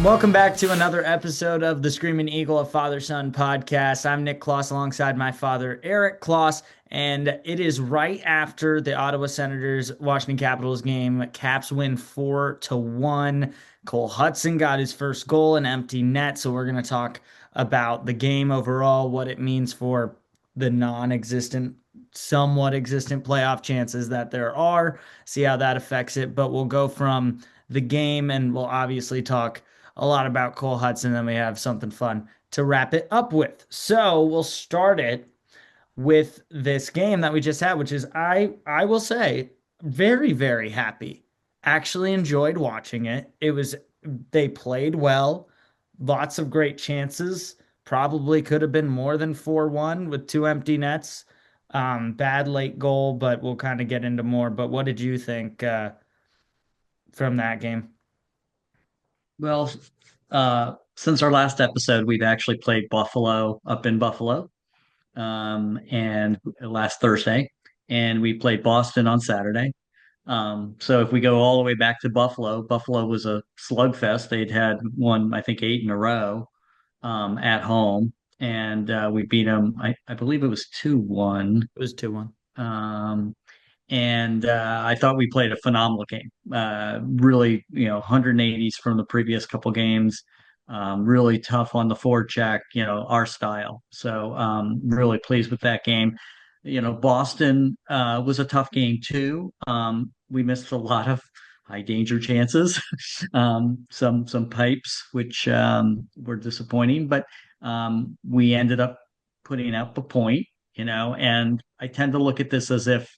Welcome back to another episode of the Screaming Eagle of Father Son podcast. I'm Nick Kloss alongside my father, Eric Kloss, and it is right after the Ottawa Senators Washington Capitals game. Caps win 4-1. Cole Hutson got his first goal, an empty net. So we're going to talk about the game overall, what it means for the non-existent, somewhat existent playoff chances that there are, see how that affects it. But we'll go from the game and we'll obviously talk a lot about Cole Hutson, then we have something fun to wrap it up with. So we'll start it with this game that we just had, which is I will say very, very happy. Actually enjoyed watching it. They played well, lots of great chances. Probably could have been more than 4-1 with two empty nets. Bad late goal, but we'll kind of get into more. But what did you think from that game? Well, since our last episode, we've actually played Buffalo up in Buffalo, and last Thursday, and we played Boston on Saturday. So if we go all the way back to Buffalo, Buffalo was a slugfest. They'd had won, I think, eight in a row, at home, and we beat them. I believe it was 2-1. It was 2-1. Um, and I thought we played a phenomenal game. Really, 180s from the previous couple games. Really tough on the forecheck, our style. So really pleased with that game. Boston was a tough game too. We missed a lot of high danger chances, some pipes, which were disappointing, but we ended up putting up a point. And I tend to look at this as if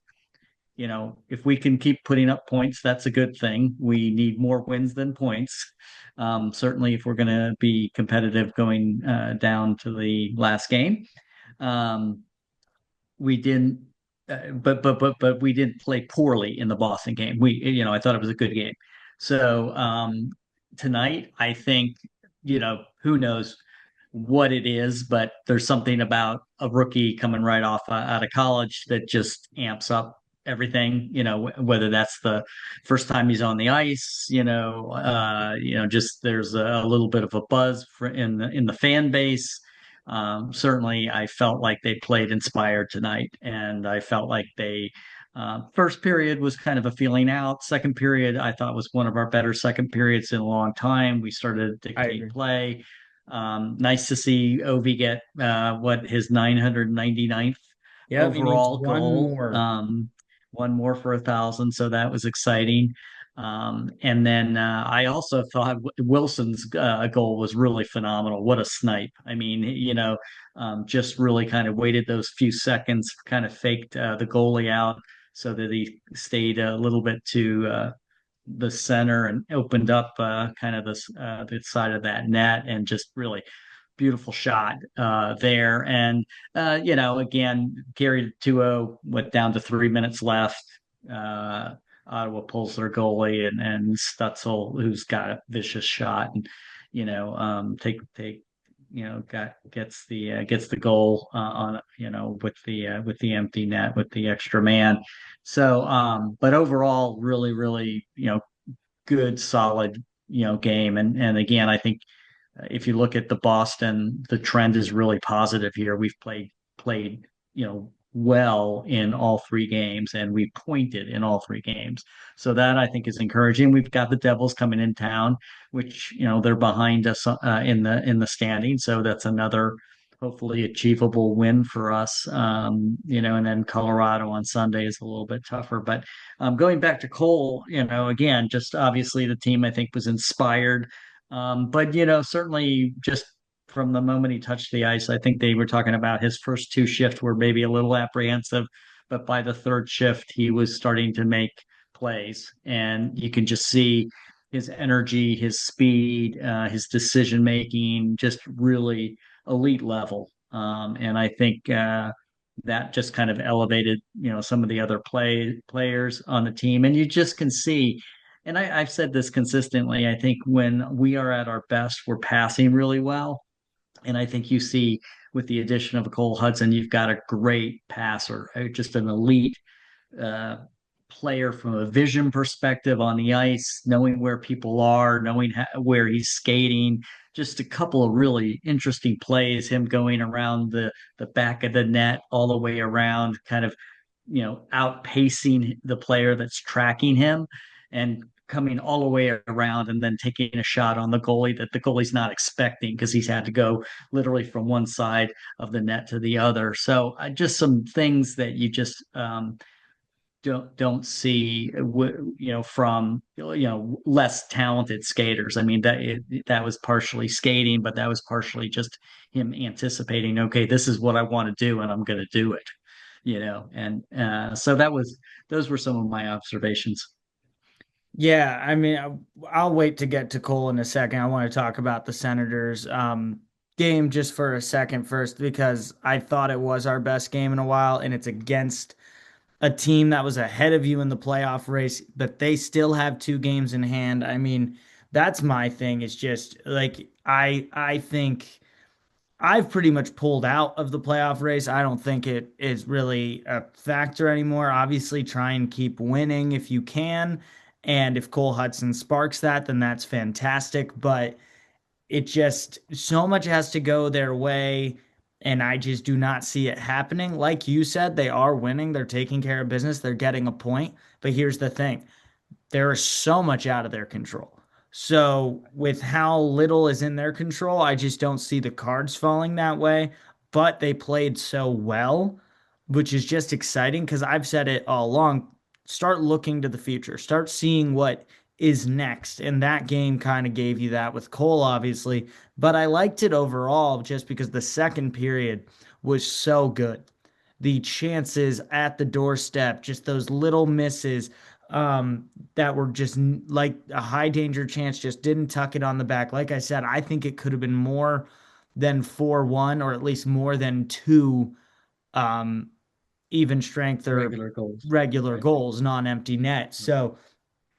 we can keep putting up points, that's a good thing. We need more wins than points. Certainly, if we're going to be competitive going down to the last game. Um, we didn't, but we didn't play poorly in the Boston game. I thought it was a good game. So tonight, I think, who knows what it is, but there's something about a rookie coming right off out of college that just amps up everything, whether that's the first time he's on the ice, just there's a little bit of a buzz in the fan base. Certainly I felt like they played inspired tonight, and I felt like they first period was kind of a feeling out. Second period, I thought was one of our better second periods in a long time. We started to I dictate agree. play. Nice to see Ovi get his 999th Yep, he needs overall one goal. more. One more for 1,000, so that was exciting. And then I also thought Wilson's goal was really phenomenal. What a snipe! I mean, just really kind of waited those few seconds, kind of faked the goalie out so that he stayed a little bit to the center and opened up kind of the side of that net, and just really beautiful shot there. And again, carried 2-0, went down to 3 minutes left. Uh, Ottawa pulls their goalie, and Stutzel, who's got a vicious shot, and take gets the goal on with the empty net with the extra man. So, but overall, really, really, good, solid, game. And again, I think if you look at the Boston, the trend is really positive here. We've played, well in all three games, and we pointed in all three games. So that I think is encouraging. We've got the Devils coming in town, which they're behind us in the standing. So that's another hopefully achievable win for us. And then Colorado on Sunday is a little bit tougher. But going back to Cole, again, just obviously the team I think was inspired, but certainly just from the moment he touched the ice, I think they were talking about his first two shifts were maybe a little apprehensive, but by the third shift, he was starting to make plays, and you can just see his energy, his speed, his decision making, just really elite level. And I think that just kind of elevated, some of the other players on the team, and you just can see, and I've said this consistently, I think when we are at our best, we're passing really well. And I think you see with the addition of a Cole Hudson, you've got a great passer, just an elite uh, player from a vision perspective on the ice, knowing where people are, knowing where he's skating. Just a couple of really interesting plays, him going around the back of the net all the way around, kind of, outpacing the player that's tracking him and coming all the way around and then taking a shot on the goalie that the goalie's not expecting because he's had to go literally from one side of the net to the other. So just some things that you just don't see, from less talented skaters. I mean, that was partially skating, but that was partially just him anticipating, okay, this is what I want to do and I'm going to do it, and so those were some of my observations. Yeah, I mean, I'll wait to get to Cole in a second. I want to talk about the Senators game just for a second first because I thought it was our best game in a while, and it's against a team that was ahead of you in the playoff race, but they still have two games in hand. I mean, that's my thing. It's just like I think I've pretty much pulled out of the playoff race. I don't think it is really a factor anymore. Obviously, try and keep winning if you can. And if Cole Hutson sparks that, then that's fantastic. But it just so much has to go their way. And I just do not see it happening. Like you said, they are winning. They're taking care of business. They're getting a point. But here's the thing there is so much out of their control. So, with how little is in their control, I just don't see the cards falling that way. But they played so well, which is just exciting because I've said it all along. Start looking to the future, start seeing what is next. And that game kind of gave you that with Cole, obviously. But I liked it overall just because the second period was so good. The chances at the doorstep, just those little misses that were just like a high danger chance, just didn't tuck it on the back. Like I said, I think it could have been more than 4-1 or at least more than two um, even strength or Regular goals. regular Right. goals, non-empty net. So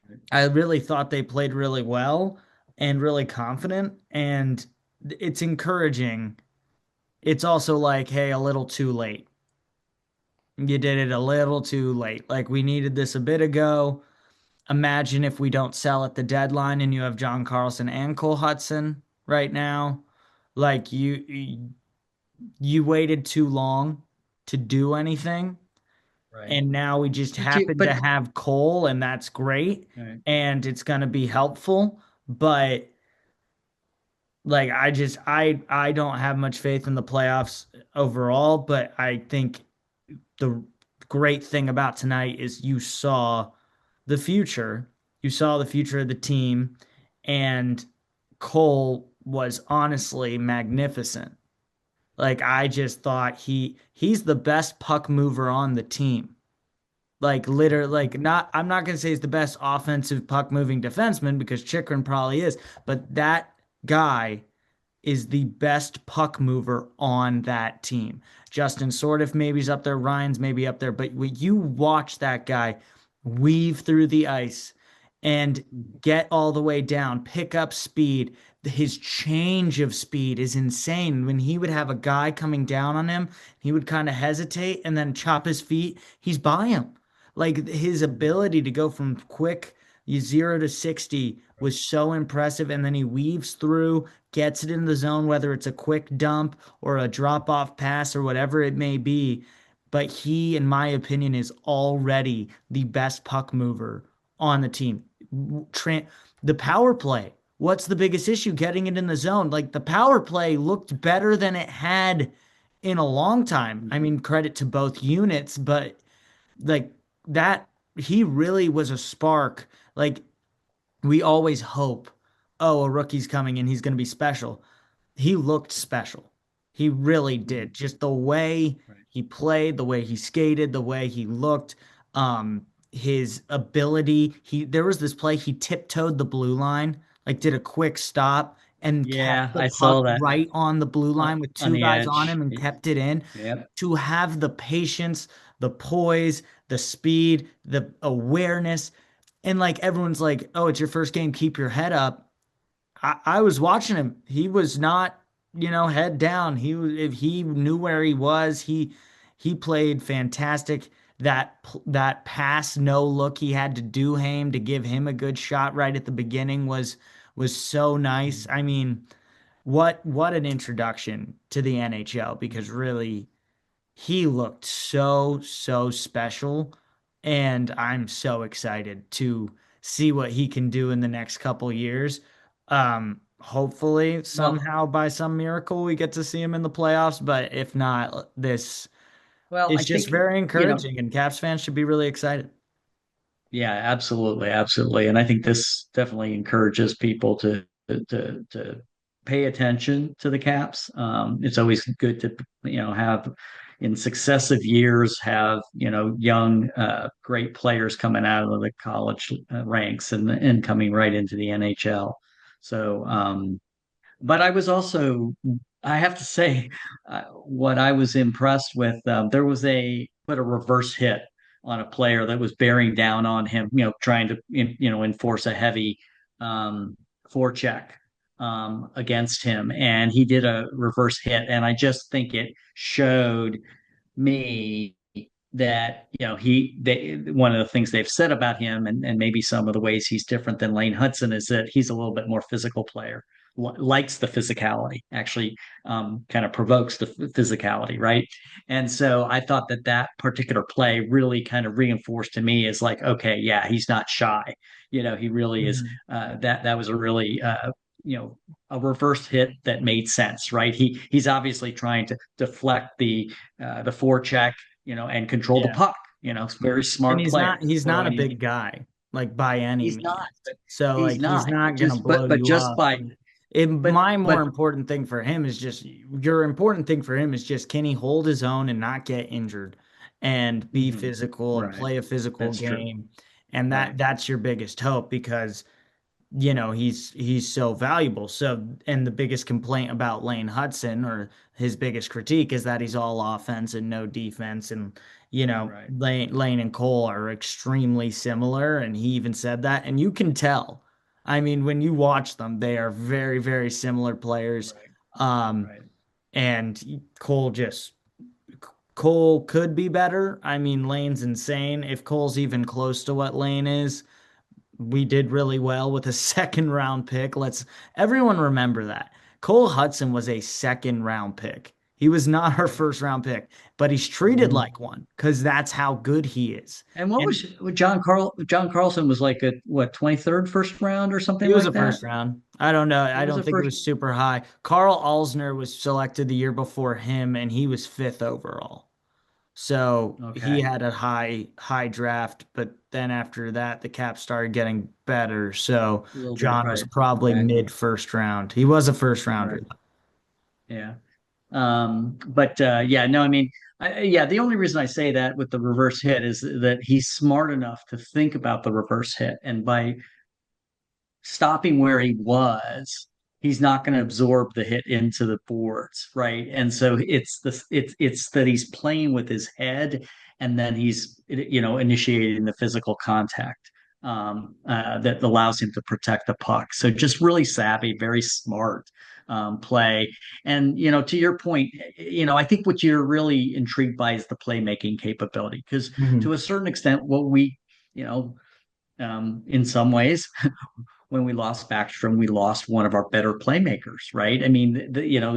Right. I really thought they played really well and really confident, and it's encouraging. It's also like, hey, a little too late. You did it a little too late. Like we needed this a bit ago. Imagine if we don't sell at the deadline and you have John Carlson and Cole Hutson right now. Like you waited too long to do anything. Right. And now we just But you, happen to but have Cole, and that's great. right. And it's going to be helpful. But like I don't have much faith in the playoffs overall, but I think the great thing about tonight is you saw the future. You saw the future of the team, and Cole was honestly magnificent. Like I just thought he's the best puck mover on the team. Like literally, like not I'm not gonna say he's the best offensive puck moving defenseman because Chikrin probably is, but that guy is the best puck mover on that team. Justin Sordiff maybe's up there, Ryan's maybe up there, but when you watch that guy weave through the ice and get all the way down, pick up speed, his change of speed is insane. When he would have a guy coming down on him, he would kind of hesitate and then chop his feet, he's by him. Like his ability to go from quick 0 to 60 was so impressive. And then he weaves through, gets it in the zone, whether it's a quick dump or a drop off pass or whatever it may be. But he, in my opinion, is already the best puck mover on the team. The power play. What's the biggest issue? Getting it in the zone. Like the power play looked better than it had in a long time. I mean, credit to both units, but like that, he really was a spark. Like we always hope, oh, a rookie's coming and he's going to be special. He looked special. He really did. Just the way Right. he played, the way he skated, the way he looked, his ability. There was this play he tiptoed the blue line, like did a quick stop and kept Yeah, the I puck saw that right on the blue line with on two the guys on edge. him and kept it in. Yep. To have the patience, the poise, the speed, the awareness, and like everyone's like, "Oh, it's your first game. Keep your head up." I was watching him. He was not, head down. If he knew where he was. He played fantastic. that pass no look he had to do him to give him a good shot right at the beginning was so nice. I mean, what an introduction to the NHL because really he looked so special and I'm so excited to see what he can do in the next couple years. Hopefully Well, somehow by some miracle we get to see him in the playoffs, but if not, this well, is I just think, very you know, encouraging and Caps fans should be really excited. yeah, absolutely, absolutely. And I think this definitely encourages people to pay attention to the Caps. It's always good to, have in successive years have, young great players coming out of the college ranks and coming right into the NHL. So but I was also, I have to say, what I was impressed with, there was a reverse hit on a player that was bearing down on him, trying to, enforce a heavy um, forecheck against him. And he did a reverse hit. And I just think it showed me that one of the things they've said about him and maybe some of the ways he's different than Lane Hutson is that he's a little bit more physical player, likes the physicality, actually kind of provokes the physicality, right? And so I thought that that particular play really kind of reinforced to me is like, okay, yeah, he's not shy. He really is. Mhm. That was a really a reverse hit that made sense, right? He's obviously trying to deflect the forecheck, and control the Yeah. puck. It's a very And smart he's player. not he's So not I a mean, big guy, like by any he's not, means. So he's like he's not not gonna just, blow but you just up. by, My more but important thing for him is just your important thing for him is just can he hold his own and not get injured and be mhm, physical and right, play a physical that's true, game. And right, that's your biggest hope because he's so valuable. So, and the biggest complaint about Lane Hutson or his biggest critique is that he's all offense and no defense. And, right, Lane and Cole are extremely similar. And he even said that. And you can tell. I mean, when you watch them, they are very similar players. right, Um, right, and Cole could be better. I mean, Lane's insane. If Cole's even close to what Lane is, we did really well with a second round pick. Let's everyone remember that. Cole Hutson was a second round pick. He was not our right. first round pick, but he's treated Mhm. like one because that's how good he is. And what And was John Carlson was like a what 23rd first round or something he was like a that. first round. I don't know. He I was don't a think it first. was super high. Carl Alsner was selected the year before him, and he was fifth overall. So he Okay, had a high draft, but then after that, the Caps started getting better. So a little bit, John was right? probably Okay, mid first round. He was a first rounder. right, yeah. But yeah, no, I mean, yeah, the only reason I say that with the reverse hit is that he's smart enough to think about the reverse hit, and by stopping where he was, he's not going to absorb the hit into the boards, right? And so it's that he's playing with his head, and then he's initiating the physical contact that allows him to protect the puck. So just really savvy, very smart play. And to your point, I think what you're really intrigued by is the playmaking capability, because to Mhm. a certain extent, what we you know in some ways when we lost Backstrom, we lost one of our better playmakers, right? I mean,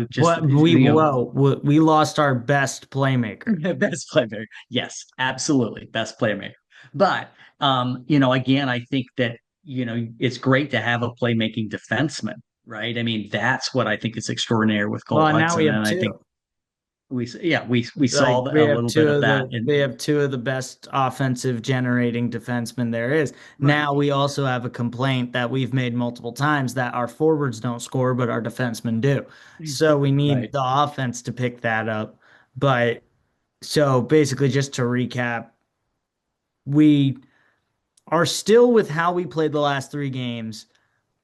just What we whoa, we lost our best playmaker. best playmaker. Yes, absolutely, best playmaker. But again, I think that it's great to have a playmaking defenseman, right? I mean, that's what I think is extraordinary with Cole Well, now we Hudson, have and I think two. we Like saw a little bit of that we in have two of the best offensive generating defensemen there is. right, Now we also have a complaint that we've made multiple times that our forwards don't score, but our defensemen do. So we need right, the offense to pick that up. But so basically, just to recap, we are still with how we played the last three games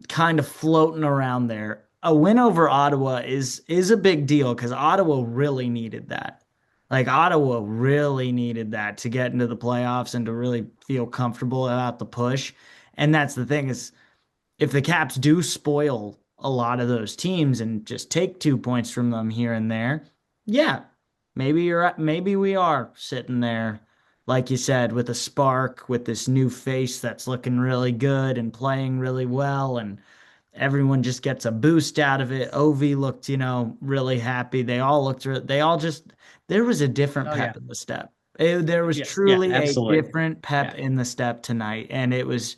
kind of floating around there. A win over Ottawa is a big deal because Ottawa really needed that. Like Ottawa really needed that to get into the playoffs and to really feel comfortable about the push. And that's the thing is if the Caps do spoil a lot of those teams and just take 2 points from them here and there, yeah, maybe we are sitting there like you said, with a spark, with this new face that's looking really good and playing really well, and everyone just gets a boost out of it. Ovi looked, really happy. They all looked, they all just, there was a different Oh pep yeah. in the step. There was Yeah. Yeah. truly a Absolutely. different pep Yeah. in the step tonight, and it was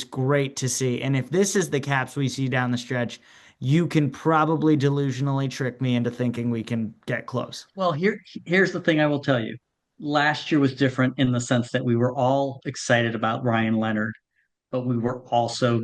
great to see. And if this is the Caps we see down the stretch, you can probably delusionally trick me into thinking we can get close. Well, here's the thing I will tell you. Last year was different in the sense that we were all excited about Ryan Leonard, but we were also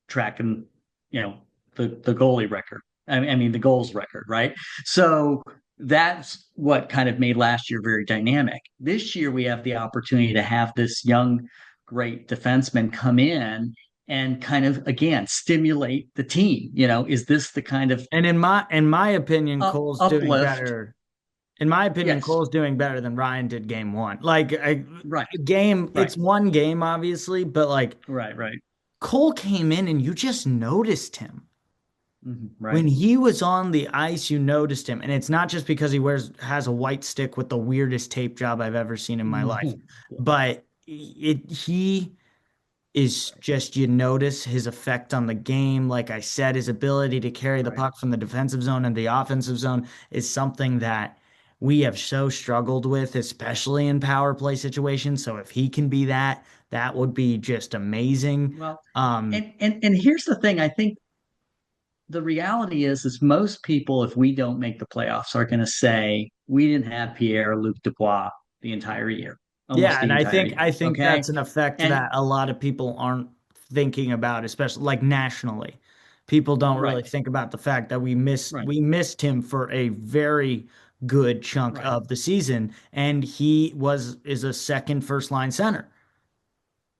tracking, you know, the goalie record. I mean the goals record, right? So that's what kind of made last year very dynamic. This year we have the opportunity to have this young, great defenseman come in and kind of again stimulate the team. Is this the kind of And in my opinion, Cole's doing uplift? better. In my opinion, Yes, Cole's doing better than Ryan did game one. Like right, it's right, one game, obviously, but like right. Cole came in and you just noticed him. When Right. he was on the ice, you noticed him. And it's not just because he has a white stick with the weirdest tape job I've ever seen in my life, but he is just, you notice his effect on the game. Like I said, his ability to carry the Right. puck from the defensive zone and the offensive zone is something that we have so struggled with, especially in power play situations. So if he can be that, that would be just amazing. Well, Um, and here's the thing. I think the reality is most people, if we don't make the playoffs, are going to say we didn't have Pierre-Luc Dubois the entire year, almost yeah, the and I entire think year. I think Okay. that's an effect And that a lot of people aren't thinking about, especially like nationally. People don't right, really think about the fact that we missed right, we missed him for a very good chunk right, of the season, and he is a second first line center.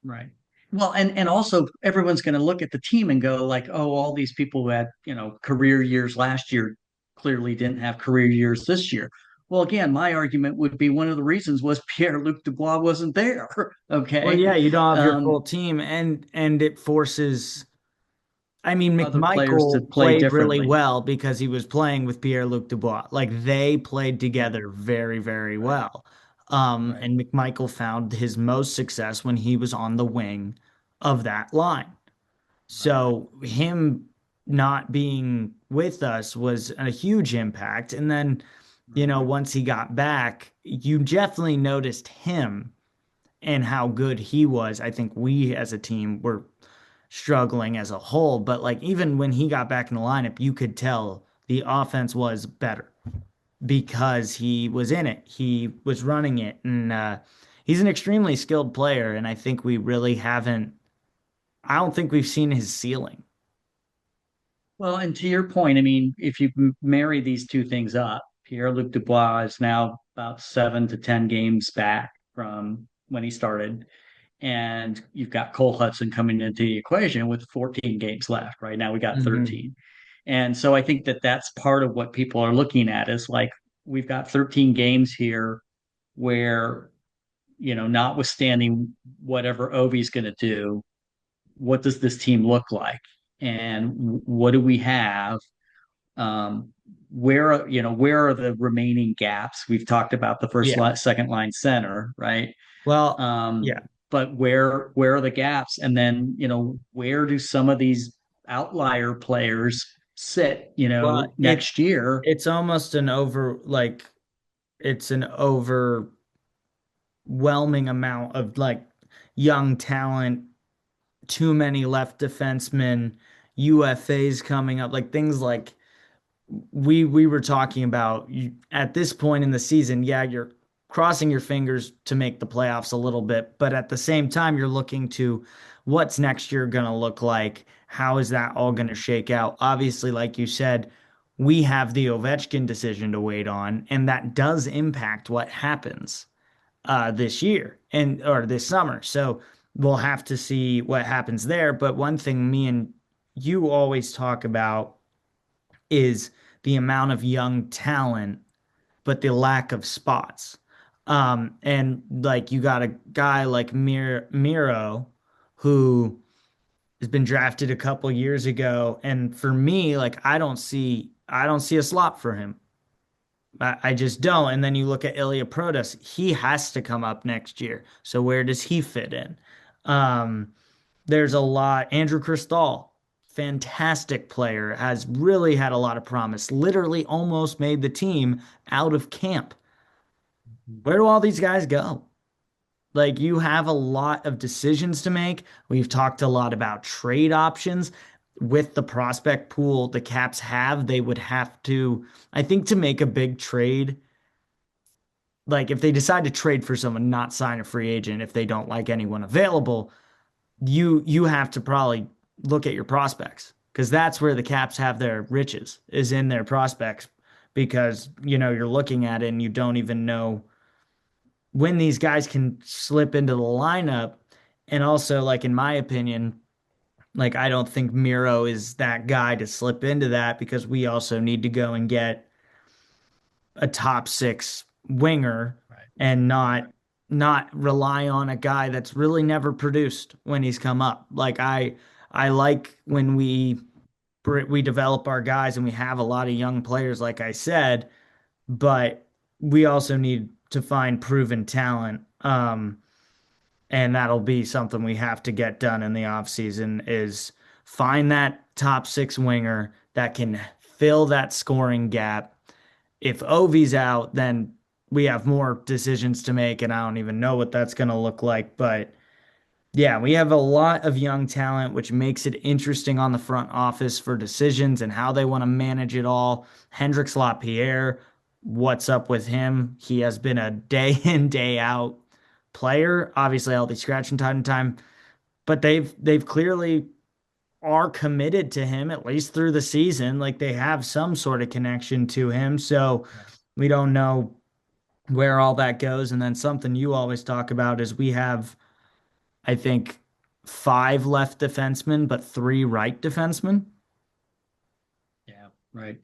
right. Well, and also everyone's going to look at the team and go like, oh, all these people who had, career years last year clearly didn't have career years this year. Well, again, my argument would be one of the reasons was Pierre-Luc Dubois wasn't there. Well, Okay. yeah, you don't have your Um, full team, and it forces. I mean, Other players to McMichael play played really differently. well because he was playing with Pierre-Luc Dubois. Like they played Yeah. together very, very Right. well. Right. And McMichael found his most success when he was on the wing of that line. Right. So him not being with us was a huge impact. And then, Right. once he got back, you definitely noticed him and how good he was. I think we as a team were struggling as a whole, but like even when he got back in the lineup, you could tell the offense was better because he was in it. He was running it, and he's an extremely skilled player. And I think we really haven't. I don't think we've seen his ceiling. Well, and to your point, I mean, if you marry these two things up, Pierre-Luc Dubois is now about 7 to 10 games back from when he started. And you've got Cole Hutson coming into the equation with 14 games left. Right now, we got Hmm. 13. And so I think that that's part of what people are looking at is like, we've got 13 games here where, notwithstanding whatever Ovi's going to do, what does this team look like? And what do we have? Um, where are the remaining gaps? We've talked about the first Yeah. line, second line center, right? Well, Um, yeah. but where are the gaps? And then, where do some of these outlier players sit, Well, next year? it's almost an over like it's an overwhelming amount of like young talent, too many left defensemen, UFAs coming up, like things like we were talking about at this point in the season. Yeah, you're crossing your fingers to make the playoffs a little bit, but at the same time, you're looking to what's next year going to look like. How is that all going to shake out? Obviously, like you said, we have the Ovechkin decision to wait on, and that does impact what happens this year and or this summer. So we'll have to see what happens there. But one thing me and you always talk about is the amount of young talent, but the lack of spots. And like you got a guy like Miro who has been drafted a couple years ago, and for me, like I don't see a slot for him. I just don't. And then you look at Ilya Protas, he has to come up next year. So where does he fit in? Um, there's a lot. Andrew Cristal, fantastic player, has really had a lot of promise. Literally almost made the team out of camp. Where do all these guys go? Like you have a lot of decisions to make. We've talked a lot about trade options. With the prospect pool the Caps have, they would have to, I think, to make a big trade, like if they decide to trade for someone, not sign a free agent if they don't like anyone available, you have to probably look at your prospects because that's where the Caps have their riches is in their prospects because you're looking at it and you don't even know when these guys can slip into the lineup. And also, like in my opinion, like I don't think Miro is that guy to slip into that because we also need to go and get a top six winger Right. and not rely on a guy that's really never produced when he's come up. Like I like when we develop our guys and we have a lot of young players, like I said, but we also need to find proven talent. And that'll be something we have to get done in the offseason is find that top six winger that can fill that scoring gap. If Ovi's out, then we have more decisions to make, and I don't even know what that's going to look like. But yeah, we have a lot of young talent, which makes it interesting on the front office for decisions and how they want to manage it all. Hendrix Lapierre, what's up with him? He has been a day in, day out player. Obviously, I'll be scratching time to time, but they've clearly are committed to him at least through the season. Like they have some sort of connection to him. So we don't know where all that goes. And then something you always talk about is we have, I think, five left defensemen, but three right defensemen. Yeah, right.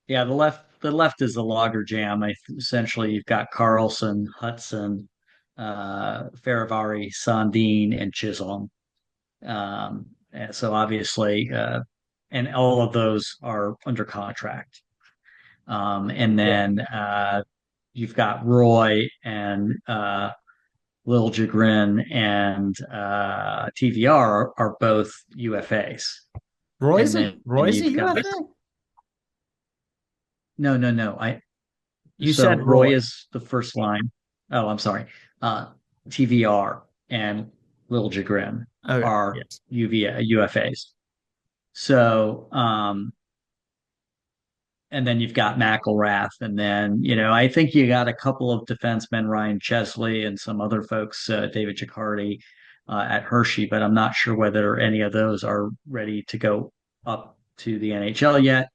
Yeah, the left is a logger jam. Essentially you've got Carlson, Hutson, Faravari, Sandin, and Chisholm. And so obviously, and all of those are under contract. And Yeah. then you've got Roy and Lil Jagrin and TVR are both UFAs. And then Roy's a you've got UFA? no, no, no. I You So said Roy Roy. is the first line. Oh, I'm sorry. TVR and Lil Jagrin Okay. are Yes. UFAs. So and then you've got McElrath, and then I think you got a couple of defensemen, Ryan Chesley and some other folks, David Gicardi at Hershey, but I'm not sure whether any of those are ready to go up to the NHL yet.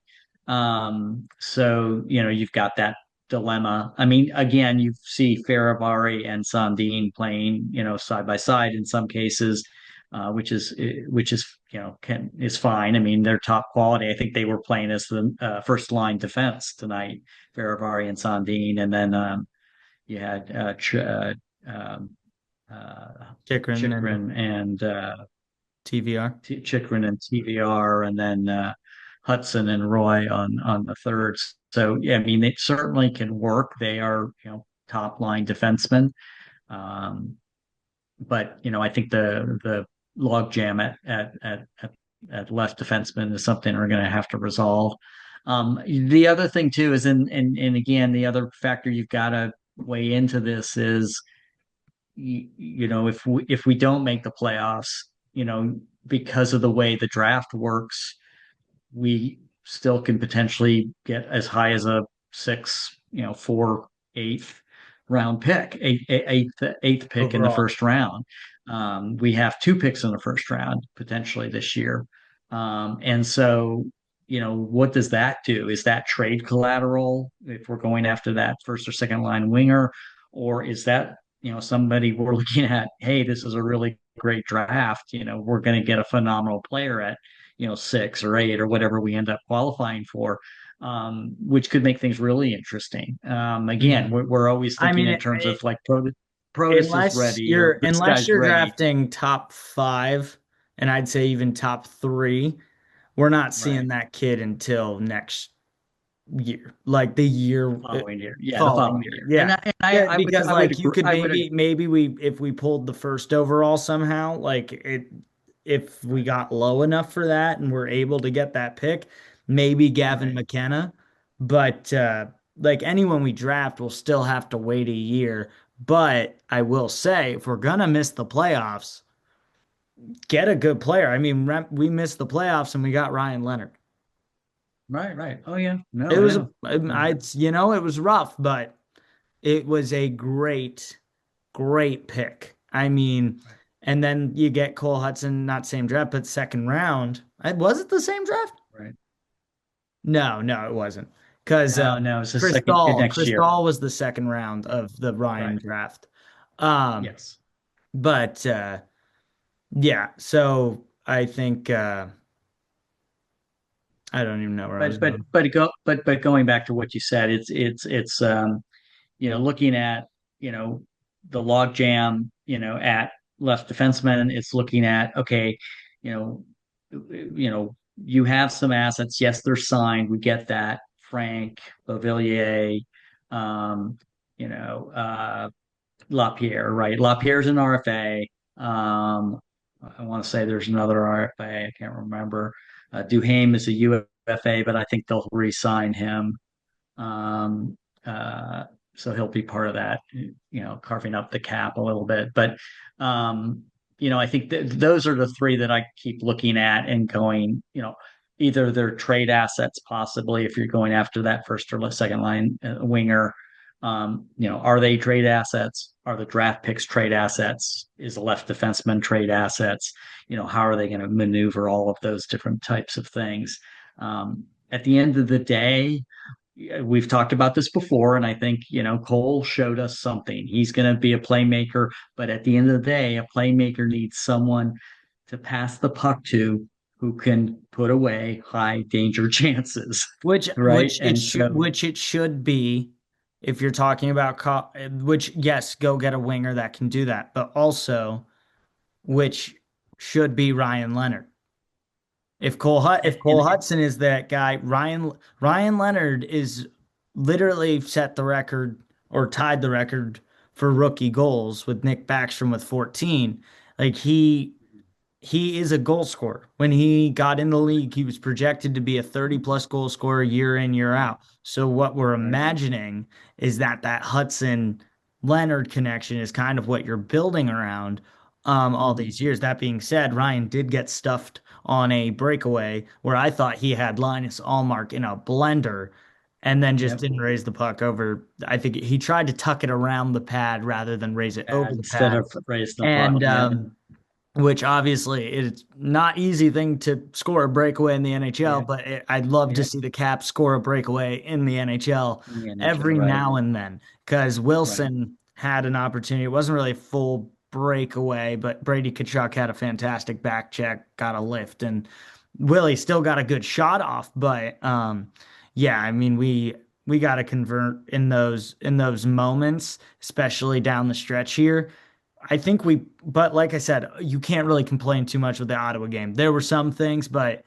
So you've got that dilemma. I mean, again, you see Faravari and Sandin playing, side by side in some cases, which is can is fine. I mean, they're top quality. I think they were playing as the first line defense tonight, Faravari and Sandin, and then you had um, uh, Chikrin and Chikrin and TVR. Chikrin and TVR, and then Hutson and Roy on the thirds. So yeah, I mean, it certainly can work. They are top line defensemen. Um, but I think the logjam at left defenseman is something we're going to have to resolve. The other thing too is, and again, the other factor you've got to weigh into this is, if we don't make the playoffs, because of the way the draft works, we still can potentially get as high as a six, four, eighth round pick, eighth pick in the Overall. first round. We have two picks in the first round potentially this year. And so, what does that do? Is that trade collateral if we're going after that first or second line winger? Or is that, somebody we're looking at, hey, this is a really great draft. We're going to get a phenomenal player at, six or eight or whatever we end up qualifying for, which could make things really interesting. Again, Mhm. we're always I thinking mean, in terms of like Protus is unless ready or you're this unless guy's you're ready. drafting top five, and I'd say even top three, we're not Right. seeing that kid until year, like the year following year. Yeah, the following following year. year. Yeah. Yeah, I would because I would like you agree. could I would agree. maybe we if we pulled the first overall somehow, like it if we Right, got low enough for that and we're able to get that pick, maybe Gavin right, McKenna. But like anyone we draft, we'll still have to wait a year. But I will say, if we're gonna miss the playoffs, get a good player. I mean, we missed the playoffs and we got Ryan Leonard. right, right. Oh yeah, It no, was yeah, it was rough, but it was a great pick. I mean, right, and then you get Cole Hutson, not same draft, but second round. Was it the same draft? right. No, it wasn't. Because No, no, it's the Chris second Dahl, next Chris year. Dahl was the second round of the Ryan Right. draft. Um, Yes. but yeah, so I think I don't even know where I was going. But going back to what you said, looking at, you know, the log jam, at left defenseman, it's looking at, okay, you know, you have some assets. Yes, they're signed. We get that. Frank, Beauvillier, um, you know, LaPierre, right? LaPierre's an RFA. I want to say there's another RFA. I can't remember. Duhaime is a UFA, but I think they'll re-sign him. Um, uh, so he'll be part of that, carving up the cap a little bit. But I think those are the three that I keep looking at and going, either they're trade assets, possibly if you're going after that first or second line winger. Are they trade assets? Are the draft picks trade assets? Is the left defenseman trade assets? How are they going to maneuver all of those different types of things? At the end of the day, we've talked about this before, and I think, Cole showed us something. He's going to be a playmaker, but at the end of the day, a playmaker needs someone to pass the puck to who can put away high danger chances, Which right? And so, which it should be if you're talking about which yes, go get a winger that can do that, but also which should be Ryan Leonard. and, If Cole Hudson is that guy, Ryan Leonard is literally set the record or tied the record for rookie goals with Nick Backstrom with 14. Like he is a goal scorer. When he got in the league, he was projected to be a 30 plus goal scorer year in, year out. So what we're right, imagining is that Hudson Leonard connection is kind of what you're building around all mm-hmm, these years. That being said, Ryan did get stuffed on a breakaway where I thought he had Linus Allmark in a blender and then just yep, didn't raise the puck over. I think he tried to tuck it around the pad rather than raise it over pad the instead pad. of raise the puck. And Yeah, which obviously it's not easy thing to score a breakaway in the NHL, yeah, but I'd love to yeah. see the Caps score a breakaway in the NHL In the NHL, every right, now and then because right, Wilson had an opportunity. It wasn't really a full breakaway, but Brady Tkachuk had a fantastic back check, got a lift, and Willie still got a good shot off. But yeah, I mean we got to convert in those moments, especially down the stretch here. I think but like I said, you can't really complain too much with the Ottawa game. There were some things, but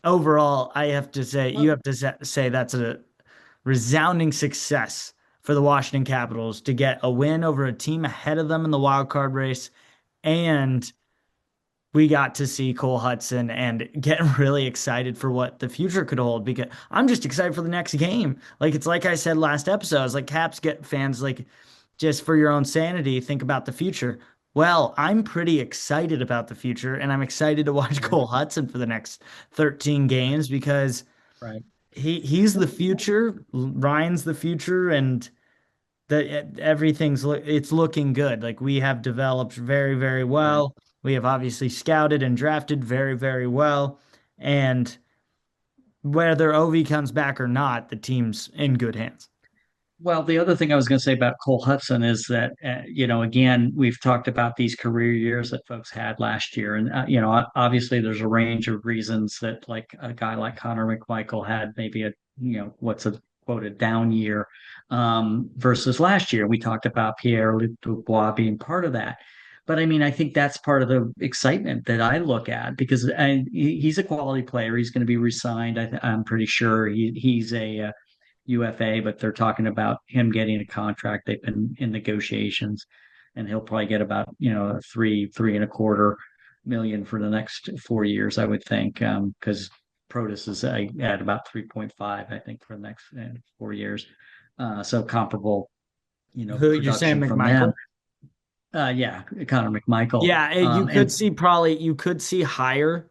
overall, I have to say, you well, have to say that's a resounding success for the Washington Capitals to get a win over a team ahead of them in the wild card race. And we got to see Cole Hudson and get really excited for what the future could hold because I'm just excited for the next game. Like it's like I said last episode, I was like Caps get fans like just for your own sanity, think about the future. Well, I'm pretty excited about the future and I'm excited to watch right, Cole Hudson for the next 13 games because right. he's the future, Ryan's the future and it's looking good. Like we have developed very Right. well. We have obviously scouted and drafted very well. And whether Ovi comes back or not, the team's in good hands. Well, the other thing I was going to say about Cole Hudson is that, again, we've talked about these career years that folks had last year. And, obviously there's a range of reasons that like a guy like Connor McMichael had maybe what's a quoted down year versus last year. We talked about Pierre-Luc Dubois being part of that. But I mean, I think that's part of the excitement that I look at because he's a quality player. He's going to be re-signed. I'm pretty sure he's a UFA, but they're talking about him getting a contract. They've been in negotiations, and he'll probably get about, three and a quarter million for the next 4 years, I would think, because Protus is at about 3.5, I think, for the next 4 years. So comparable, Who you're saying, production from them. McMichael? Yeah, Connor McMichael. Yeah, you could And see probably you could see higher,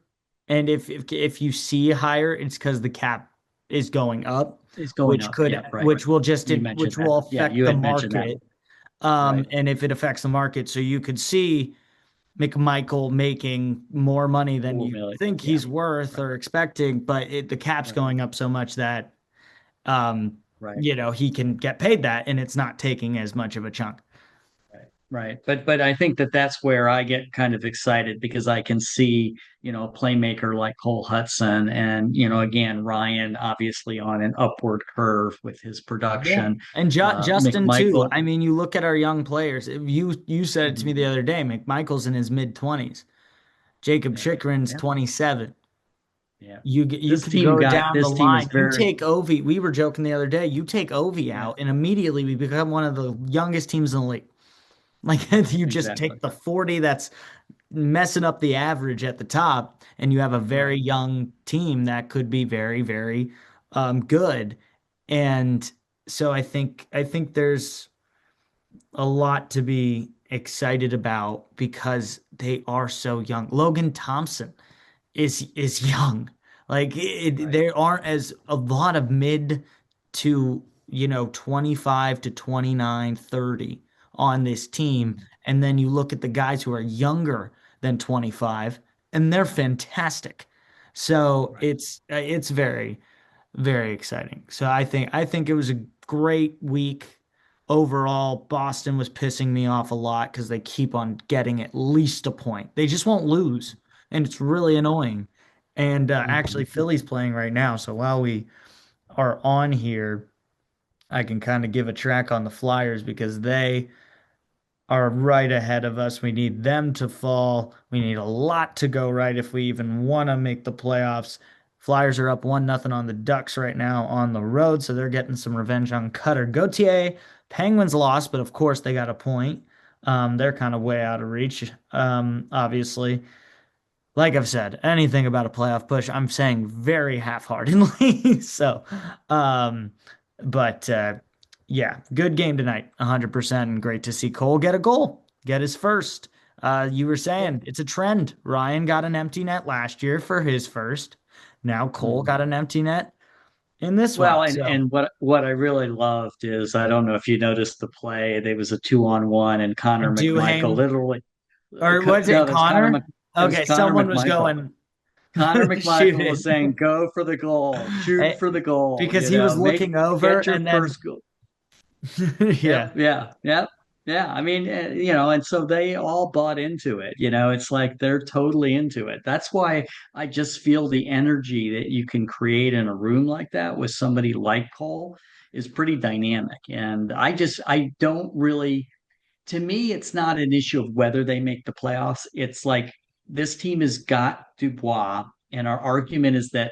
and if you see higher, it's because the cap is going up, it's going up. Yeah, right. You mentioned which that. will Yeah, affect you the had mentioned that. market. Right. And if it affects the market, so you could see McMichael making more money than 4 you million. think Yeah, he's worth right, or expecting, but the cap's right, going up so much that um, right. he can get paid that, and it's not taking as much of a chunk. Right. Right. But I think that that's where I get kind of excited because I can see, a playmaker like Cole Hutson and, again, Ryan obviously on an upward curve with his Yeah. production. And Justin too. McMichael, I mean, you look at our young players. You said it to me mhm, the other day. McMichael's in his mid 20s. Jacob yeah, Chikrin's yeah, 27. yeah. You could go down the This team is line. You very take Ovi. We were joking the other day. You take Ovi yeah, out, and immediately we become one of the youngest teams in the league. Like you just exactly. take the 40 that's messing up the average at the top, and you have a very Right, young team that could be very, very good. And so I think there's a lot to be excited about because they are so young. Logan Thompson is young. Like right. there aren't as a lot of mid to 25 to 29, 30 on this team. Mhm, And then you look at the guys who are younger than 25 and they're fantastic. So right, it's very, very exciting. So I think it was a great week overall. Boston was pissing me off a lot because they keep on getting at least a point. They just won't lose, and it's really annoying. And actually, mhm. Philly's playing right now, so while we are on here, I can kind of give a track on the Flyers because they are right ahead of us. We need them to fall. We need a lot to go right if we even want to make the playoffs. Flyers are up 1-0 on the Ducks right now on the road, so they're getting some revenge on Cutter Gauthier. Penguins lost, but of course they got a point. They're kind of way out of reach, obviously. Like I've said, anything about a playoff push, I'm saying very half-heartedly. So, um, but yeah, good game tonight, 100%, and great to see Cole get a goal, get his first. You were Yeah. saying it's a trend. Ryan got an empty net last year for his first. Now Cole got Mhm. an empty net in this one. Well, and So what I really loved is I don't know if you noticed the play. There was a 2-on-1, and I Connor do McMichael hang, literally. or was it No, that's Connor? It was Okay, Connor someone was McMichael. going Connor shoot McMichael was it. saying, "Go for the goal, shoot Eh, for the goal. because he was Make looking over get your and then first goal." yeah. Yep, yeah, yep, yeah. I mean, and so they all bought into it. It's like they're totally into it. That's why I just feel the energy that you can create in a room like that with somebody like Cole is pretty dynamic. And I don't really, to me, it's not an issue of whether they make the playoffs. It's like this team has got Dubois, and our argument is that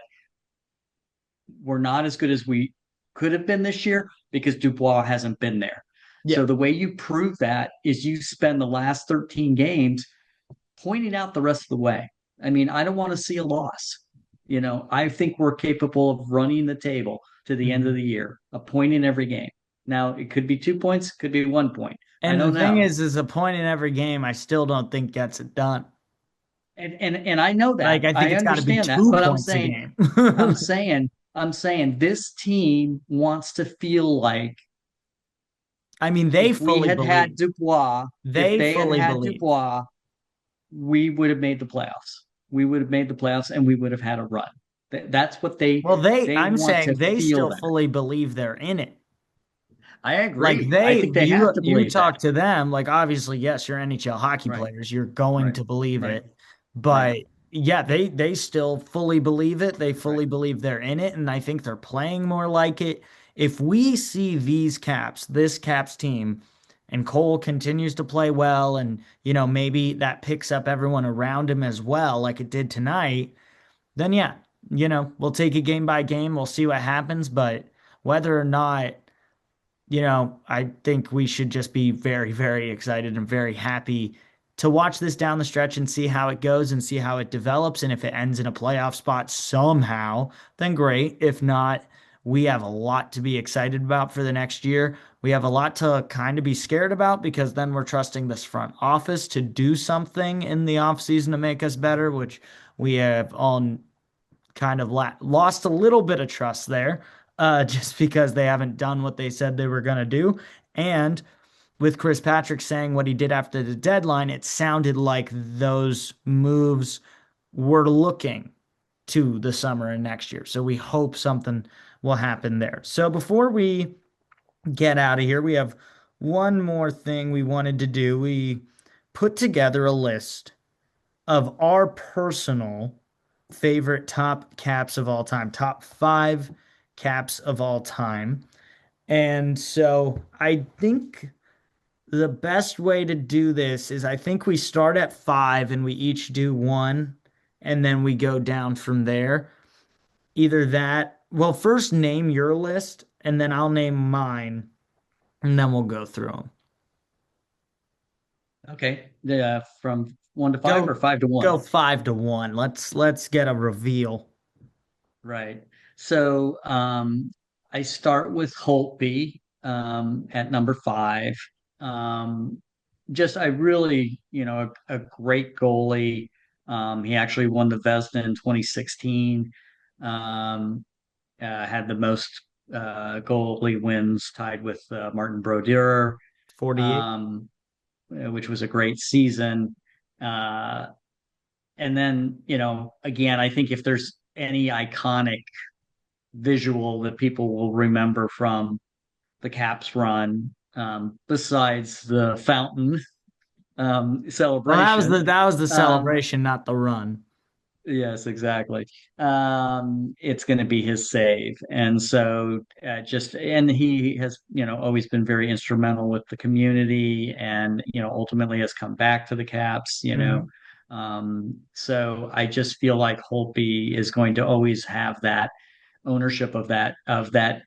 we're not as good as we could have been this year because Dubois hasn't been there. Yeah. So the way you prove that is you spend the last 13 games pointing out the rest of the way. I mean, I don't want to see a loss. I think we're capable of running the table to the end of Mhm. the year, a point in every game. Now, it could be 2 points, could be 1 point. I And the don't thing know. is a point in every game I still don't think gets it done. And I know that. Like I think I it's got to be understand that, two but points a game. I'm saying this team wants to feel like I mean, they if we fully had had believe. Dubois, if They they had fully had believe. Dubois, we would have made the playoffs. We would have made the playoffs, and we would have had a run. That's what Well, they I'm want saying to they feel still that. fully believe they're in it. I Like agree. I think they have to you believe that. talk to them, like obviously, yes, you're NHL hockey Right. players, you're going Right. to believe Right. it. Right. But yeah, they still fully believe it. They Right. fully believe they're in it, and I think they're playing more like it. If we see this Caps team, and Cole continues to play well, and maybe that picks up everyone around him as well, like it did tonight, then yeah, we'll take it game by game. We'll see what happens, but whether or not, I think we should just be very, very excited and very happy to watch this down the stretch and see how it goes and see how it develops. And if it ends in a playoff spot somehow, then great. If not, we have a lot to be excited about for the next year. We have a lot to kind of be scared about because then we're trusting this front office to do something in the offseason to make us better, which we have all kind of lost a little bit of trust there, just because they haven't done what they said they were going to do. And with Chris Patrick saying what he did after the deadline, it sounded like those moves were looking to the summer and next year. So we hope something will happen there. So before we get out of here, we have one more thing we wanted to do. We put together a list of our personal favorite top caps of all time, top five caps of all time. And so I think the best way to do this is I think we start at five and we each do one and then we go down from there. Either that, well, first name your list and then I'll name mine and then we'll go through them. Okay. From 1 to 5 or Go 5 to 1? go 5 to 1. Let's get a reveal. Right. So I start with Holtby at number 5. Um, just I really, a great goalie. He actually won the Vezina in 2016. Had the most goalie wins, tied with Martin Brodeur, 48. um, which was a great season. Uh, and then, again, I think if there's any iconic visual that people will remember from the Caps run, besides the fountain Well, that was celebration. the Um, celebration, not the run. yes, exactly. It's going to be his save, and so and he has always been very instrumental with the community, and ultimately has come back to the Caps. Hmm. So I just feel like Holtby is going to always have that ownership of that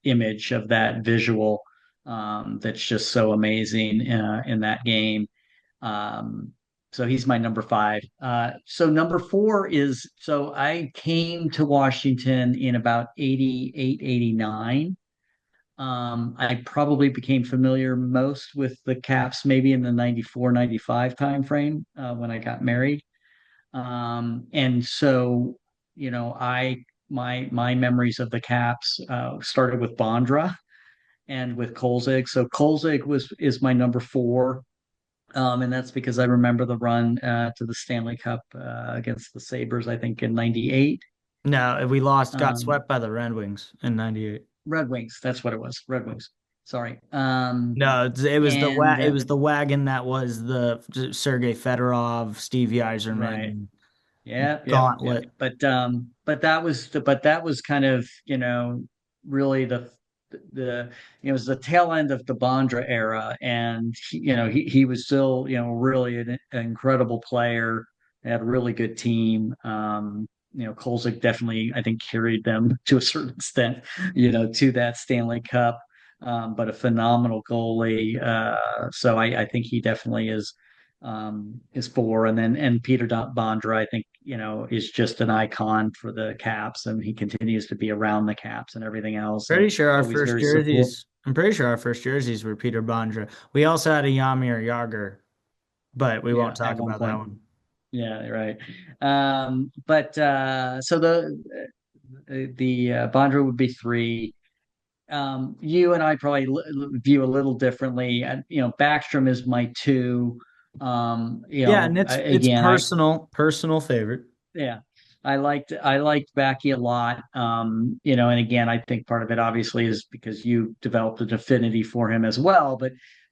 image, of that visual, that's just so amazing in that game. Um, so he's my number 5. So number 4 is, so I came to Washington in about 88, 89. I probably became familiar most with the Caps maybe in the 94, 95 timeframe when I got married. And so, my memories of the Caps started with Bondra and with Kolzig. So Kolzig is my number 4. And that's because I remember the run to the Stanley Cup against the Sabres, I think in 98. No, we lost, got Um, swept by the Red Wings in 98. Red Wings, that's what it was. Red Wings. Sorry. No, it was And it was the wagon that was the Sergei Fedorov, Stevie right. Yzerman Yeah, yeah, yeah. gauntlet. But that was kind of, really the it was the tail end of the Bondra era, and he was still, really an incredible player. They had a really good team. Kolzig definitely, I think, carried them to a certain extent, to that Stanley Cup. But a phenomenal goalie. So I think he definitely is 4. And then Peter Bondra, I think, is just an icon for the Caps, and he continues to be around the Caps and everything else, and Pretty sure our always first very support. jerseys. I'm pretty sure our first jerseys were Peter Bondra. We also had a Yamir Yager, but we won't Yeah, at talk one about that point. one. Yeah, right. But so the Bondra would be 3. You and I probably view a little differently. Backstrom is my 2. Yeah, and it's Again, personal favorite. yeah, I liked Backy a lot. And again, I think part of it obviously is because you developed an affinity for him as well.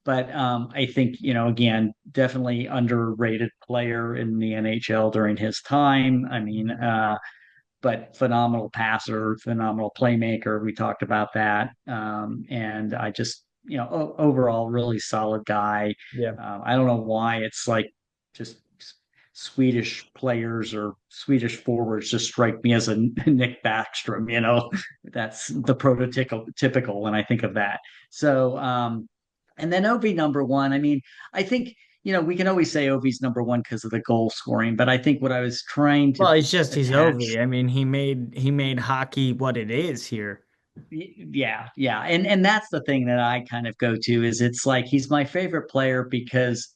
But I think, again, definitely underrated player in the NHL during his time. I mean, but phenomenal passer, phenomenal playmaker. We talked about that. And I just, overall, really solid guy. Yeah. I don't know why it's like just Swedish players or Swedish forwards just strike me as a Nick Backstrom. That's the prototypical when I think of that. So, and then Ovi number one. I mean, I think we can always say Ovi's number one because of the goal scoring, but I think what I was trying to Well, he's attach. Ovi. I mean, he made hockey what it is here. Yeah, and that's the thing that I kind of go to is it's like he's my favorite player because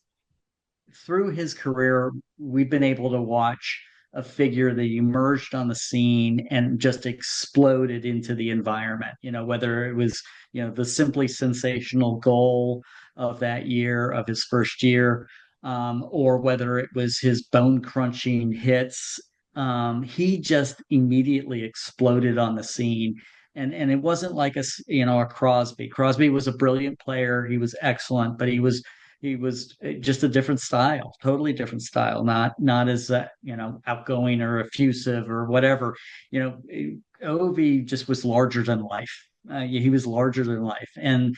through his career, we've been able to watch a figure that emerged on the scene and just exploded into the environment. Whether it was, the simply sensational goal of that year, of his first year, or whether it was his bone crunching hits. He just immediately exploded on the scene. And it wasn't like a Crosby. Crosby was a brilliant player. He was excellent, but he was just a different style, totally different style, not as outgoing or effusive or whatever. Ovi just was larger than life. He was larger than life, and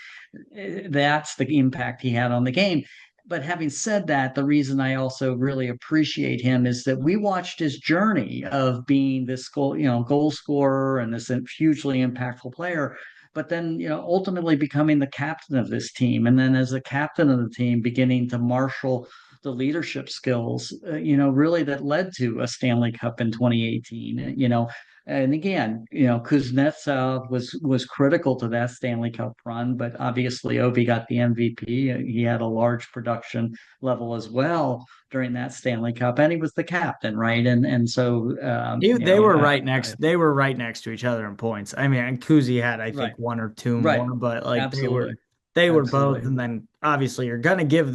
that's the impact he had on the game. But having said that, the reason I also really appreciate him is that we watched his journey of being this goal scorer and this hugely impactful player, but then ultimately becoming the captain of this team, and then as a captain of the team beginning to marshal the leadership skills really that led to a Stanley Cup in 2018. And again, Kuznetsov was critical to that Stanley Cup run, but obviously Ovi got the MVP. He had a large production level as well during that Stanley Cup, and he was the captain, right? And so They were right next. They were right next to each other in points. I mean, and Kuzi had, I right, think, one or two right, more, but like absolutely, they were both. absolutely, And then obviously you're gonna give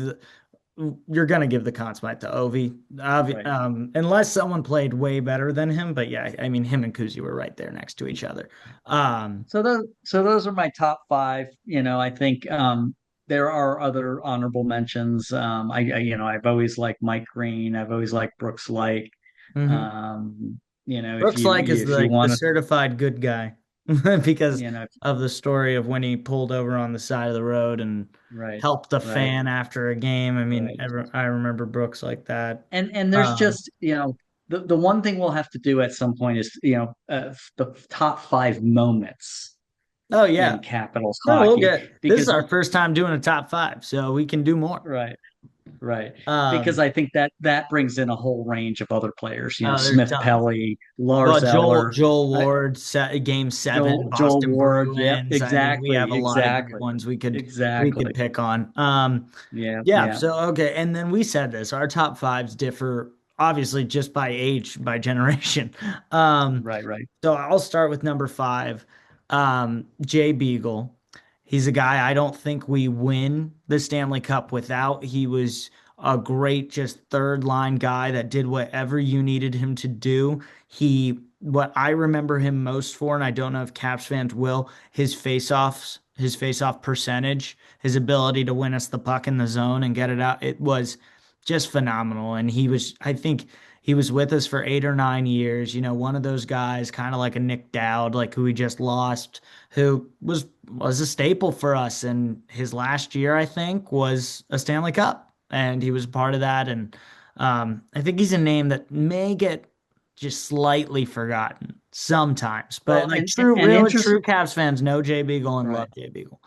the consummate to Ovi, right. unless someone played way better than him. But yeah, I mean, him and Kuzi were right there next to each other. Um, So those are my top five. I think there are other honorable mentions. I've always liked Mike Green. I've always liked Brooks Light. mhm. If Brooks you like is if you like the want to, certified good guy because you know, of the story of when he pulled over on the side of the road and right, helped a right, fan after a game. I mean, right. I remember Brooks like that. And there's Um, just the one thing we'll have to do at some point is the top five moments oh yeah, in Capitals no, we'll hockey get. This is because our first time doing a top five, so we can do more. right. Right. Because Um, I think that brings in a whole range of other players, there's Smith tons. Pelly, Well, Lars Joel Eller, Joel uh, Ward, game seven, Joel Boston Ward. Yep, Bruins. I mean, we have exactly, a lot of great exactly, ones we could exactly. pick on. Yeah, Yeah. yeah. So okay, and then we said this. Our top fives differ obviously just by age, by generation. Um, Right, right. so I'll start with number five, Jay Beagle. He's a guy I don't think we win the Stanley Cup without. He was a great just third line guy that did whatever you needed him to do. What I remember him most for, and I don't know if Caps fans will, his faceoff percentage, his ability to win us the puck in the zone and get it out. It was just phenomenal. And I think he was with us for 8 or 9 years. One of those guys, kind of like a Nick Dowd, like who we just lost, who was a staple for us. And his last year, I think, was a Stanley Cup, and he was part of that. And I think he's a name that may get just slightly forgotten sometimes, but Well, like and true Cavs fans know Jay Beagle and right. love Jay Beagle.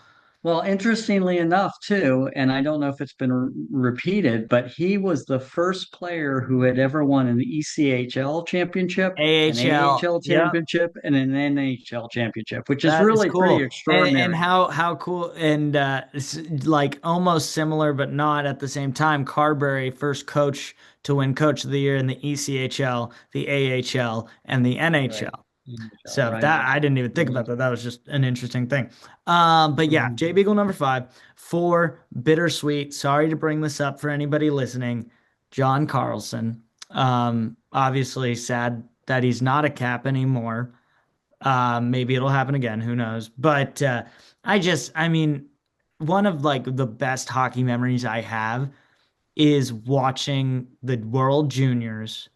Well, interestingly enough, too, and I don't know if it's been repeated, but he was the first player who had ever won an ECHL championship, an AHL, AHL yep. championship, and an NHL championship, which is That is really pretty cool. And extraordinary. how cool, and it's like almost similar but not at the same time. Carberry, first coach to win coach of the year in the ECHL, the AHL, and the Right. NHL. NHL, So right. that I didn't even think about Mhm. that. That was just an interesting thing. But yeah, Mhm. Jay Beagle number five. Four, bittersweet. Sorry to bring this up for anybody listening. John Carlson. Obviously sad that he's not a cap anymore. Maybe it'll happen again. Who knows? But I mean, one of like the best hockey memories I have is watching the World Juniors,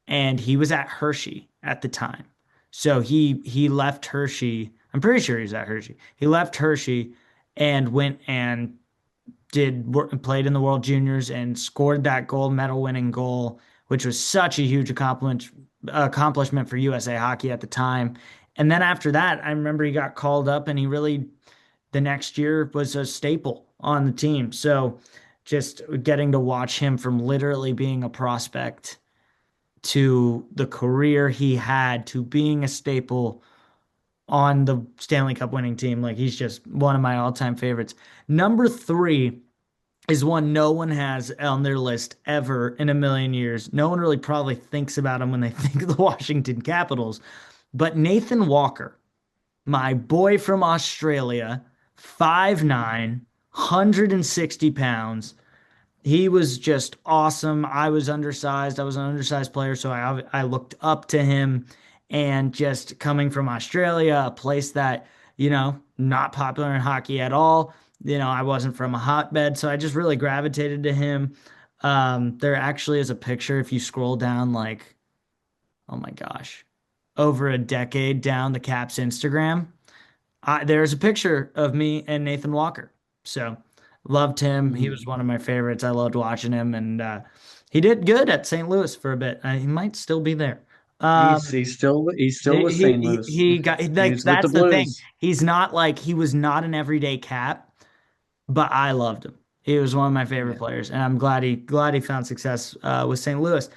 and he was at Hershey at the time. So he left Hershey. I'm pretty sure he was at Hershey. He left Hershey and went and played in the World Juniors and scored that gold medal winning goal which was such a huge accomplishment for USA Hockey at the time. And then after that, I remember he got called up and he really the next year was a staple on the team. So just getting to watch him from literally being a prospect to the career he had to being a staple on the Stanley Cup winning team, like he's just one of my all-time favorites. Number three is one no one has on their list ever in a million years. No one really probably thinks about him when they think of the Washington Capitals, but Nathan Walker, my boy from Australia, 5'9", 160 pounds. He was just awesome. I was undersized. I was an undersized player, so I looked up to him. And just coming from Australia, a place that, not popular in hockey at all. I wasn't from a hotbed, so I just really gravitated to him. There actually is a picture if you scroll down, like, oh my gosh, over a decade down the Caps Instagram. There's a picture of me and Nathan Walker. So loved him. He was Mm. one of my favorites. I loved watching him, and he did good at St. Louis for a bit. He might still be there. He's Um, he's still with St. Louis. he got like He's with the that's the thing. Blues. He's not like he was not an everyday Cap, but I loved him. He was one of my favorite Yeah. players, and I'm glad he found success with St. Louis.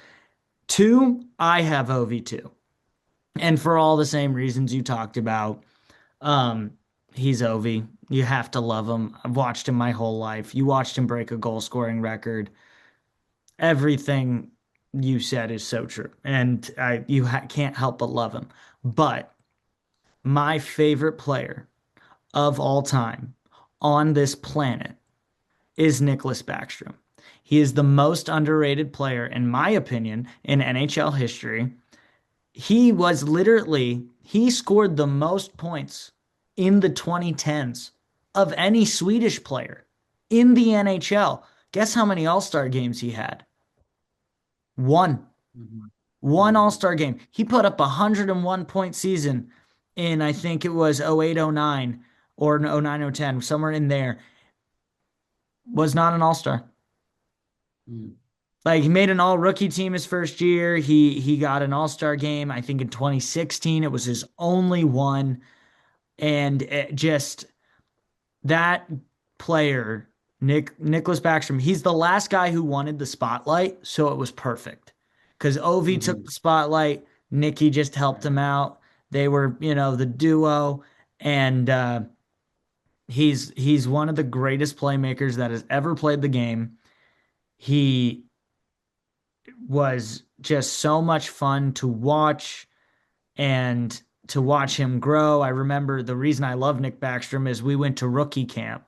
Two, I have OV2, and for all the same reasons you talked about. Um, he's Ovi. You have to love him. I've watched him my whole life. You watched him break a goal scoring record. Everything you said is so true, and can't help but love him. But my favorite player of all time on this planet is Nicholas Backstrom. He is the most underrated player, in my opinion, in NHL history. He scored the most points in the 2010s of any Swedish player in the NHL. Guess how many All-Star games he had? One. Mhm. One Mhm. All-Star game. He put up a 101 point season in, I think it was 08, 09 or 09, 010, somewhere in there. Was not an All-Star. Mm. Like he made an all rookie team his first year. He got an all-star game. I think in 2016 it was his only one. And it just that player, Nicholas Backstrom, he's the last guy who wanted the spotlight, so it was perfect. Because Ovi took Mhm. the spotlight, Nicky just helped Right. him out. They were, the duo, and he's one of the greatest playmakers that has ever played the game. He was just so much fun to watch and to watch him grow. I remember the reason I love Nick Backstrom is we went to rookie camp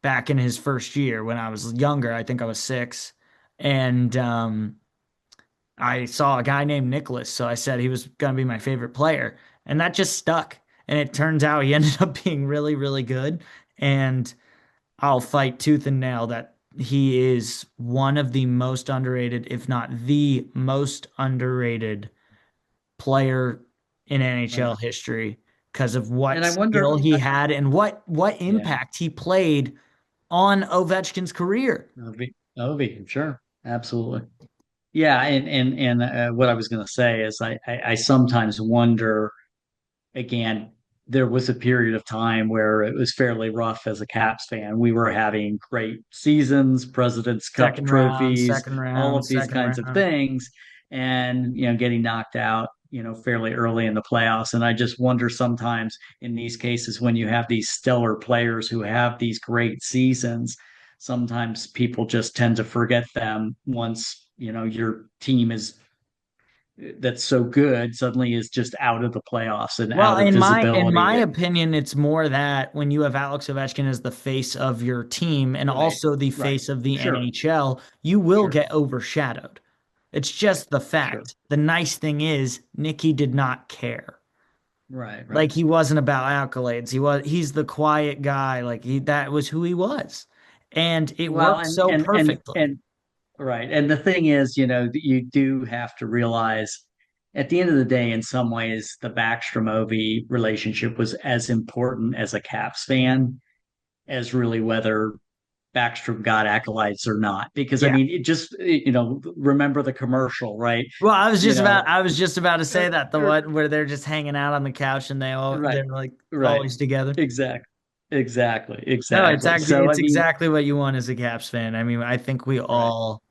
back in his first year when I was younger. I think I was 6. And I saw a guy named Nicholas. So I said he was going to be my favorite player. And that just stuck. And it turns out he ended up being really, really good. And I'll fight tooth and nail that he is one of the most underrated, if not the most underrated player in NHL Right. history because of And what I wonder, skill he had and what yeah, impact he played on Ovechkin's career. Ovi, sure, absolutely. Yeah, and what I was going to say is I sometimes wonder again, there was a period of time where it was fairly rough as a Caps fan. We were having great seasons, President's Cup Second round, trophies, second all round, of these second kinds of round. things, and getting knocked out, fairly early in the playoffs. And I just wonder sometimes in these cases when you have these stellar players who have these great seasons, sometimes people just tend to forget them once, your team is that's so good suddenly is just out of the playoffs and Well, out of in my visibility. opinion, it's more that when you have Alex Ovechkin as the face of your team and Right, also the right. face of the Sure, NHL, you will sure, get overshadowed. It's right, just the sure. fact. The nice thing is, Nicky did not care. Right, Like right. he wasn't about accolades. He's the quiet guy. Like that was who he was. And it Well, worked and so and and perfectly. and right. And the thing is, that you do have to realize at the end of the day, in some ways, the Backstrom Ovi relationship was as important as a Caps fan as really whether Backstrom got acolytes or not. Because I Yeah. mean, it just remember the commercial, right? Well, You know, I was just about to say that the one where they're just hanging out on the couch and right, they're like right, always together. exactly, exactly, No, exactly. So I it's mean, exactly what you want as a Caps fan. I mean, I think we right, all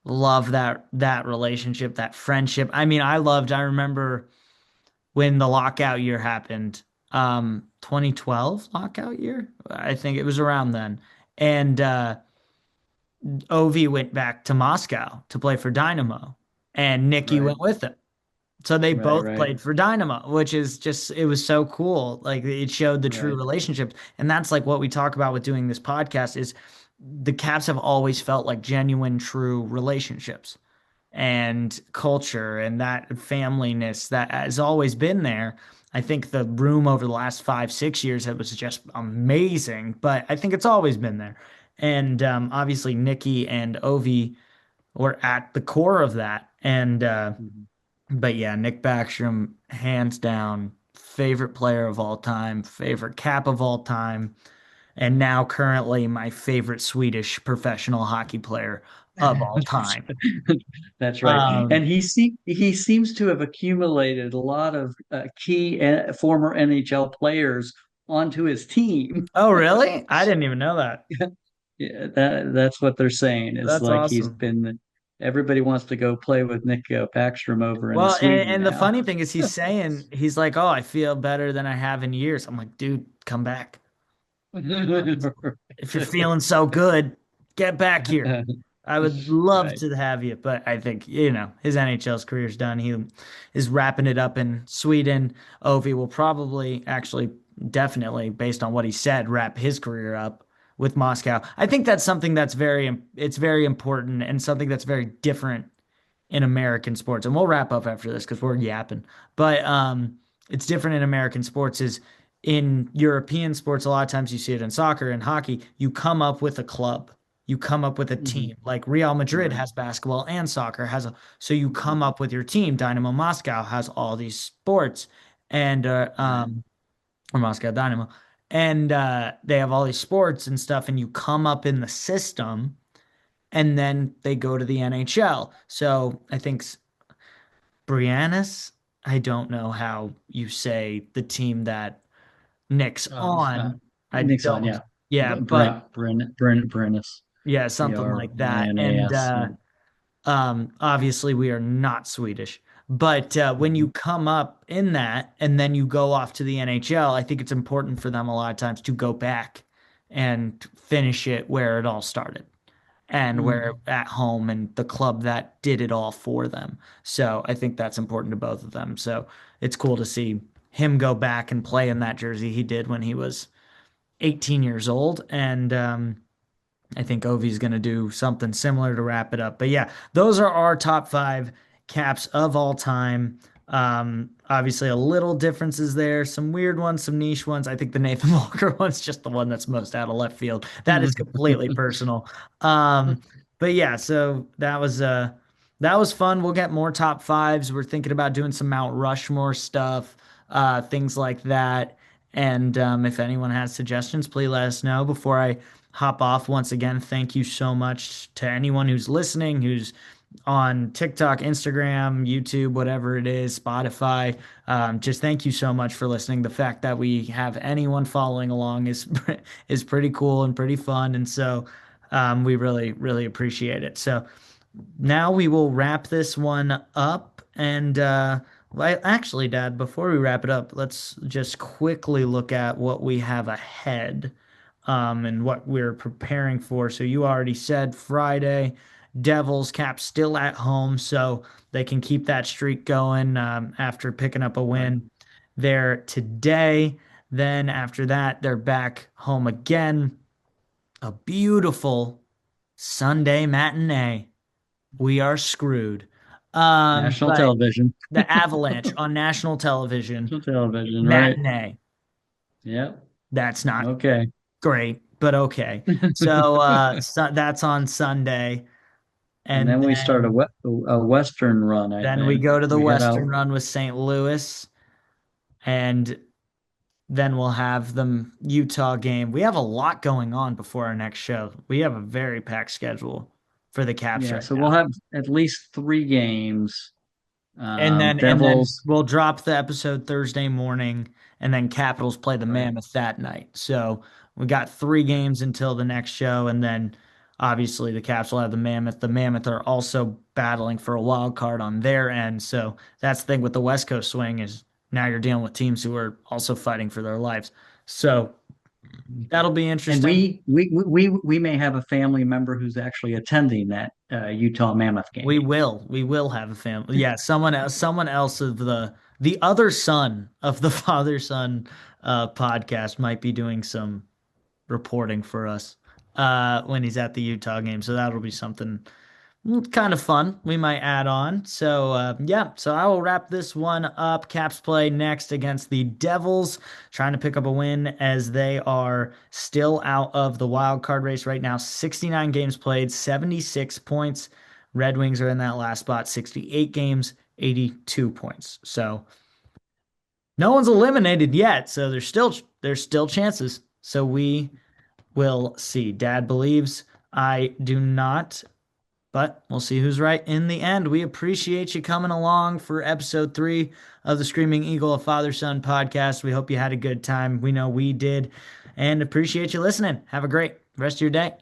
love that relationship, that friendship. I mean, I remember when the lockout year happened, 2012 lockout year. I think it was around then. And Ovi went back to Moscow to play for Dynamo, and Nikki right, went with him. So they right, both right, played for Dynamo, which is just, it was so cool. Like it showed the true right. relationship. And that's like what we talk about with doing this podcast is the Caps have always felt like genuine, true relationships and culture and that familyness that has always been there. I think the room over the last 5, 6 years, it was just amazing, but I think it's always been there. And obviously Nikki and Ovi were at the core of that. And Mhm. but yeah, Nick Backstrom, hands down, favorite player of all time, favorite Cap of all time, and now currently my favorite Swedish professional hockey player of all time. That's right. Um, And he seems to have accumulated a lot of key former NHL players onto his team. oh, really? I didn't even know that. Yeah, that's what they're saying. Is That's like he's awesome. been everybody wants to go play with Nick Backstrom over in Well, Sweden and the now. funny thing is, he's like, oh, I feel better than I have in years. I'm like, dude, come back. If you're feeling so good, get back here. I would love Right. to have you, but I think, his NHL's career's done. He is wrapping it up in Sweden. Ovi will probably, actually, definitely, based on what he said, wrap his career up with Moscow. I think that's something it's very important and something that's very different in American sports. And we'll wrap up after this because we're yapping. But it's different in American sports is in European sports, a lot of times you see it in soccer and hockey, you come up with a club. You come up with a Mhm. team. Like Real Madrid Right. has basketball and soccer so you come Mhm. up with your team. Dynamo Moscow has all these sports and Right. or Moscow Dynamo. And they have all these sports and stuff, and you come up in the system and then they go to the NHL. So I think Briannis, I don't know how you say the team that Nick's Um, uh, on. I Nixon, don't, yeah. yeah, but Brennis. yeah, something like that. And Brinas. Yeah. obviously we are not Swedish. But when you Mhm. come up in that and then you go off to the NHL, I think it's important for them a lot of times to go back and finish it where it all started and where Mhm. at home and the club that did it all for them. So I think that's important to both of them. So it's cool to see him go back and play in that jersey he did when he was 18 years old. And I think Ovi's going to do something similar to wrap it up. But yeah, those are our top five Caps of all time. Obviously, a little differences there, some weird ones, some niche ones. I think the Nathan Walker one's just the one that's most out of left field. That is completely personal. Um, but yeah, so that was fun. We'll get more top fives. We're thinking about doing some Mount Rushmore stuff, things like that. And if anyone has suggestions, please let us know before I hop off. Once again, thank you so much to anyone who's listening, who's on TikTok, Instagram, YouTube, whatever it is, Spotify. Just thank you so much for listening. The fact that we have anyone following along is is pretty cool and pretty fun, and so we really really appreciate it. So now we will wrap this one up. And actually, Dad, before we wrap it up, let's just quickly look at what we have ahead and what we're preparing for. So you already said Friday, Devils Cap still at home, so they can keep that streak going after picking up a Right. win there today. Then after that, they're back home again. A beautiful Sunday matinee. We are screwed. National But television. the Avalanche on national television, National television, right? matinee. Yep. That's not Okay. great, but okay. So that's on Sunday, And and then we start a Western run, I then we think. go to the We head Western out. run with St. Louis, and Then we'll have the Utah game. We have a lot going on before our next show. We have a very packed schedule for the Caps Yeah, right so we'll now. have at least 3 games. And then Devils, we'll drop the episode Thursday morning, and then Capitals play the right? Mammoth that night. So we got 3 games until the next show, and then obviously the Caps will have the Mammoth. The Mammoth are also battling for a wild card on their end. So that's the thing with the West Coast swing is now you're dealing with teams who are also fighting for their lives. So that'll be And interesting. we may have a family member who's actually attending that Utah Mammoth game. We will have a family. Yeah, someone else of the other son of the father son podcast might be doing some reporting for us when he's at the Utah game. So that'll be something kind of fun we might add on. So yeah, so I will wrap this one up. Caps play next against the Devils, trying to pick up a win as they are still out of the wild card race right now. 69 games played, 76 points. Red Wings are in that last spot, 68 games, 82 points. So no one's eliminated yet. So there's still chances. So we will see. Dad believes. I do not. But we'll see who's right in the end. We appreciate you coming along for episode 3 of the Screaming Eagle, a father son podcast. We hope you had a good time. We know we did, and appreciate you listening. Have a great rest of your day.